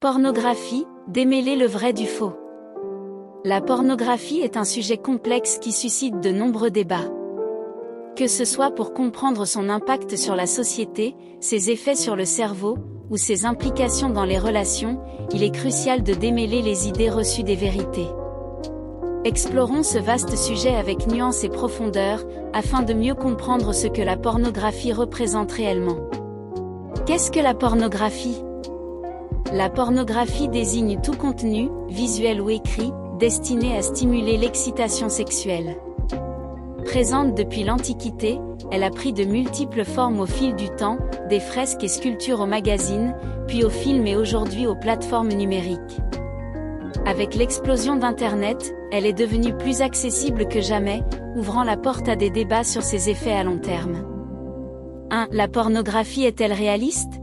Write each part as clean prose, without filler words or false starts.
Pornographie, démêler le vrai du faux. La pornographie est un sujet complexe qui suscite de nombreux débats. Que ce soit pour comprendre son impact sur la société, ses effets sur le cerveau, ou ses implications dans les relations, il est crucial de démêler les idées reçues des vérités. Explorons ce vaste sujet avec nuance et profondeur, afin de mieux comprendre ce que la pornographie représente réellement. Qu'est-ce que la pornographie ? La pornographie désigne tout contenu, visuel ou écrit, destiné à stimuler l'excitation sexuelle. Présente depuis l'Antiquité, elle a pris de multiples formes au fil du temps, des fresques et sculptures aux magazines, puis aux films et aujourd'hui aux plateformes numériques. Avec l'explosion d'Internet, elle est devenue plus accessible que jamais, ouvrant la porte à des débats sur ses effets à long terme. 1. La pornographie est-elle réaliste ?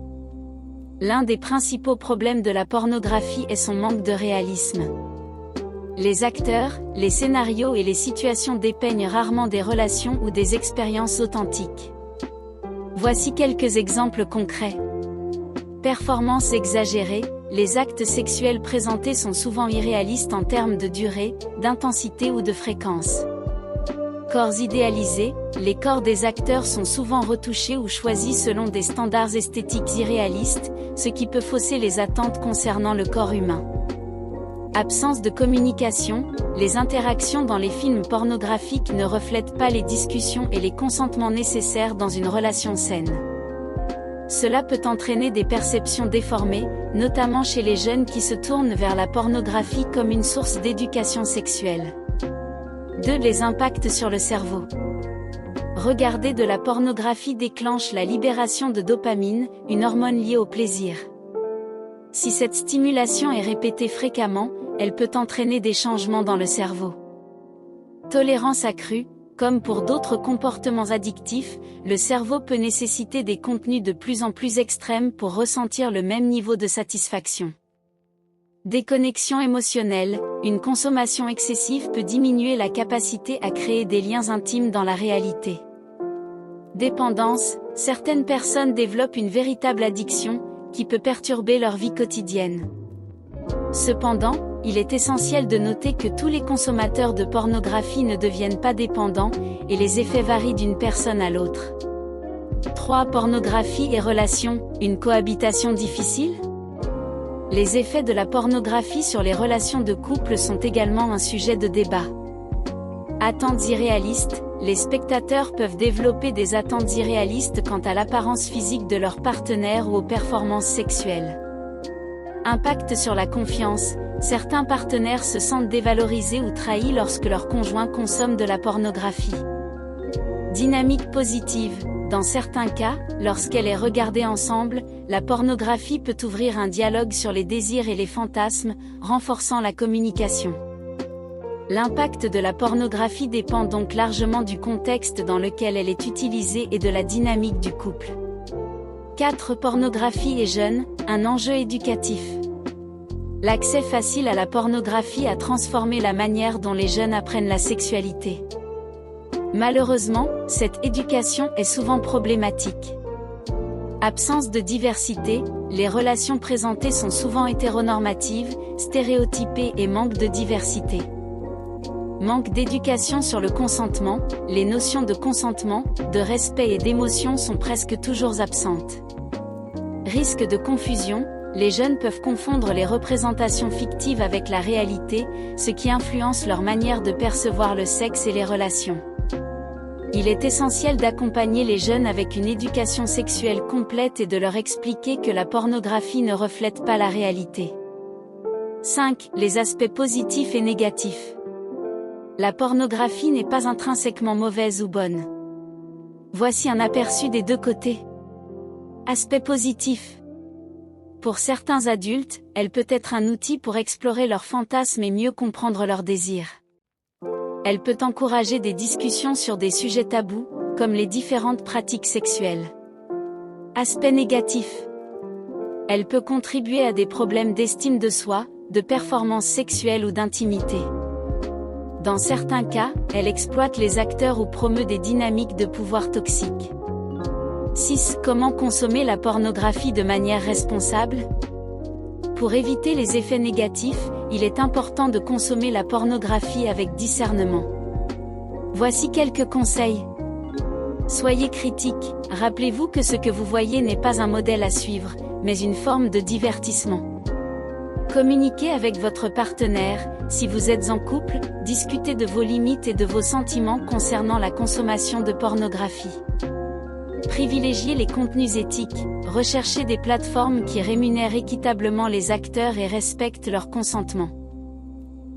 L'un des principaux problèmes de la pornographie est son manque de réalisme. Les acteurs, les scénarios et les situations dépeignent rarement des relations ou des expériences authentiques. Voici quelques exemples concrets. Performance exagérée, les actes sexuels présentés sont souvent irréalistes en termes de durée, d'intensité ou de fréquence. Corps idéalisés, les corps des acteurs sont souvent retouchés ou choisis selon des standards esthétiques irréalistes, ce qui peut fausser les attentes concernant le corps humain. Absence de communication, les interactions dans les films pornographiques ne reflètent pas les discussions et les consentements nécessaires dans une relation saine. Cela peut entraîner des perceptions déformées, notamment chez les jeunes qui se tournent vers la pornographie comme une source d'éducation sexuelle. 2. Les impacts sur le cerveau. Regarder de la pornographie déclenche la libération de dopamine, une hormone liée au plaisir. Si cette stimulation est répétée fréquemment, elle peut entraîner des changements dans le cerveau. Tolérance accrue, comme pour d'autres comportements addictifs, le cerveau peut nécessiter des contenus de plus en plus extrêmes pour ressentir le même niveau de satisfaction. Déconnexion émotionnelle, une consommation excessive peut diminuer la capacité à créer des liens intimes dans la réalité. Dépendance, certaines personnes développent une véritable addiction, qui peut perturber leur vie quotidienne. Cependant, il est essentiel de noter que tous les consommateurs de pornographie ne deviennent pas dépendants, et les effets varient d'une personne à l'autre. 3. Pornographie et relations, une cohabitation difficile ? Les effets de la pornographie sur les relations de couple sont également un sujet de débat. Attentes irréalistes, les spectateurs peuvent développer des attentes irréalistes quant à l'apparence physique de leur partenaire ou aux performances sexuelles. Impact sur la confiance, certains partenaires se sentent dévalorisés ou trahis lorsque leur conjoint consomme de la pornographie. Dynamique positive, dans certains cas, lorsqu'elle est regardée ensemble, la pornographie peut ouvrir un dialogue sur les désirs et les fantasmes, renforçant la communication. L'impact de la pornographie dépend donc largement du contexte dans lequel elle est utilisée et de la dynamique du couple. 4. Pornographie et jeunes, un enjeu éducatif. L'accès facile à la pornographie a transformé la manière dont les jeunes apprennent la sexualité. Malheureusement, cette éducation est souvent problématique. Absence de diversité, les relations présentées sont souvent hétéronormatives, stéréotypées et manquent de diversité. Manque d'éducation sur le consentement, les notions de consentement, de respect et d'émotion sont presque toujours absentes. Risque de confusion, les jeunes peuvent confondre les représentations fictives avec la réalité, ce qui influence leur manière de percevoir le sexe et les relations. Il est essentiel d'accompagner les jeunes avec une éducation sexuelle complète et de leur expliquer que la pornographie ne reflète pas la réalité. 5. Les aspects positifs et négatifs. La pornographie n'est pas intrinsèquement mauvaise ou bonne. Voici un aperçu des deux côtés. Aspect positif. Pour certains adultes, elle peut être un outil pour explorer leurs fantasmes et mieux comprendre leurs désirs. Elle peut encourager des discussions sur des sujets tabous, comme les différentes pratiques sexuelles. Aspect négatif. Elle peut contribuer à des problèmes d'estime de soi, de performance sexuelle ou d'intimité. Dans certains cas, elle exploite les acteurs ou promeut des dynamiques de pouvoir toxiques. 6. Comment consommer la pornographie de manière responsable ? Pour éviter les effets négatifs, il est important de consommer la pornographie avec discernement. Voici quelques conseils. Soyez critique, rappelez-vous que ce que vous voyez n'est pas un modèle à suivre, mais une forme de divertissement. Communiquez avec votre partenaire, si vous êtes en couple, discutez de vos limites et de vos sentiments concernant la consommation de pornographie. Privilégiez les contenus éthiques, recherchez des plateformes qui rémunèrent équitablement les acteurs et respectent leur consentement.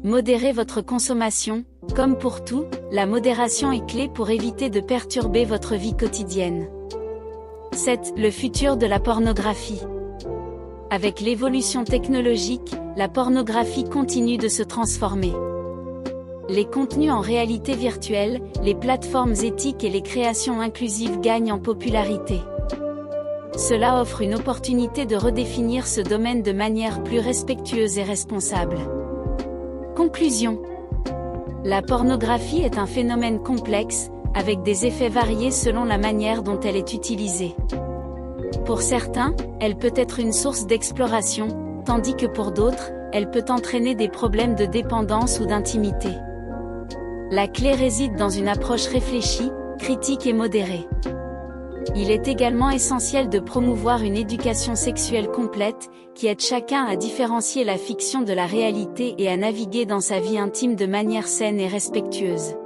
Modérez votre consommation, comme pour tout, la modération est clé pour éviter de perturber votre vie quotidienne. 7. Le futur de la pornographie. Avec l'évolution technologique, la pornographie continue de se transformer. Les contenus en réalité virtuelle, les plateformes éthiques et les créations inclusives gagnent en popularité. Cela offre une opportunité de redéfinir ce domaine de manière plus respectueuse et responsable. Conclusion. La pornographie est un phénomène complexe, avec des effets variés selon la manière dont elle est utilisée. Pour certains, elle peut être une source d'exploration, tandis que pour d'autres, elle peut entraîner des problèmes de dépendance ou d'intimité. La clé réside dans une approche réfléchie, critique et modérée. Il est également essentiel de promouvoir une éducation sexuelle complète, qui aide chacun à différencier la fiction de la réalité et à naviguer dans sa vie intime de manière saine et respectueuse.